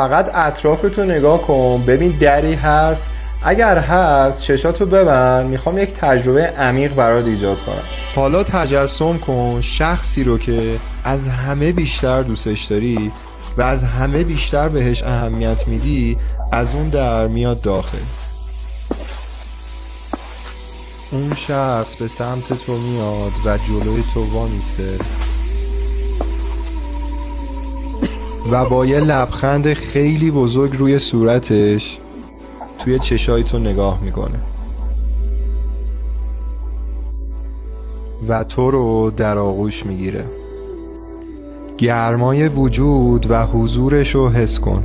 فقط اطرافتو نگاه کن ببین دری هست. اگر هست چشاتو ببند، میخوام یک تجربه عمیق برات ایجاد کنم. حالا تجسم کن شخصی رو که از همه بیشتر دوستش داری و از همه بیشتر بهش اهمیت میدی از اون در میاد داخل. اون شخص به سمت تو میاد و جلوی تو وامیسته و با یه لبخند خیلی بزرگ روی صورتش توی چشای تو نگاه میکنه و تو رو در آغوش میگیره. گرمای وجود و حضورش رو حس کن.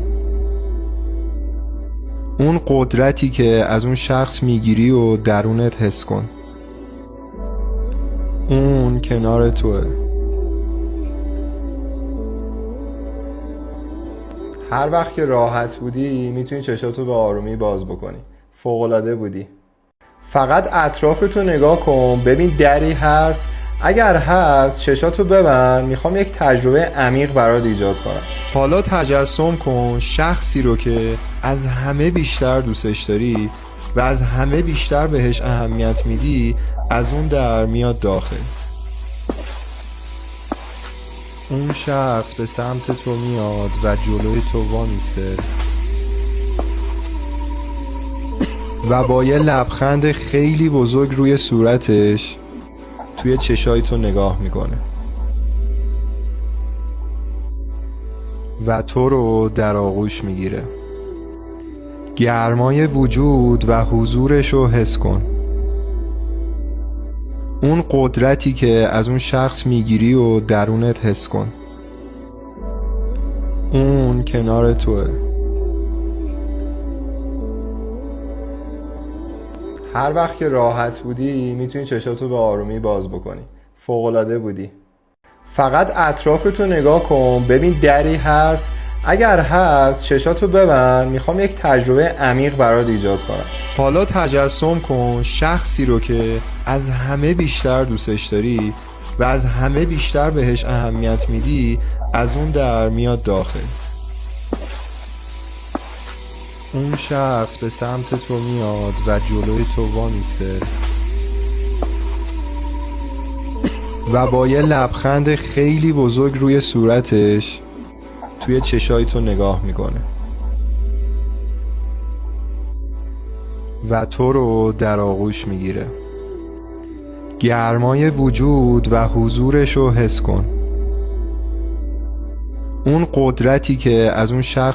اون قدرتی که از اون شخص میگیری و درونت حس کن. اون کنار توه. هر وقت که راحت بودی میتونی چشاتو به آرومی باز بکنی. فوق‌العاده بودی. فقط اطرافتو نگاه کن ببین دری هست. اگر هست چشاتو ببند، میخوام یک تجربه عمیق برات ایجاد کنم. حالا تجسم کن شخصی رو که از همه بیشتر دوستش داری و از همه بیشتر بهش اهمیت میدی از اون در میاد داخل. اون شخص به سمت تو میاد و جلوی تو وامیسته و با یه لبخند خیلی بزرگ روی صورتش توی چشای تو نگاه میکنه و تو رو در آغوش میگیره. گرمای وجود و حضورش رو حس کن. اون قدرتی که از اون شخص میگیری و درونت حس کن. اون کنار توه. هر وقت که راحت بودی میتونی چشاتو به آرومی باز بکنی. فوق‌العاده بودی. فقط اطرافتو نگاه کن ببین دری هست. اگر هست چشاتو ببند، میخوام یک تجربه عمیق برات ایجاد کنم. حالا تجسم کن شخصی رو که از همه بیشتر دوستش داری و از همه بیشتر بهش اهمیت میدی از اون در میاد داخل. اون شخص به سمت تو میاد و جلوی تو وامیسته و با یه لبخند خیلی بزرگ روی صورتش توی چشای تو نگاه میکنه و تو رو در آغوش میگیره. گرمای وجود و حضورش رو حس کن. اون قدرتی که از اون شخص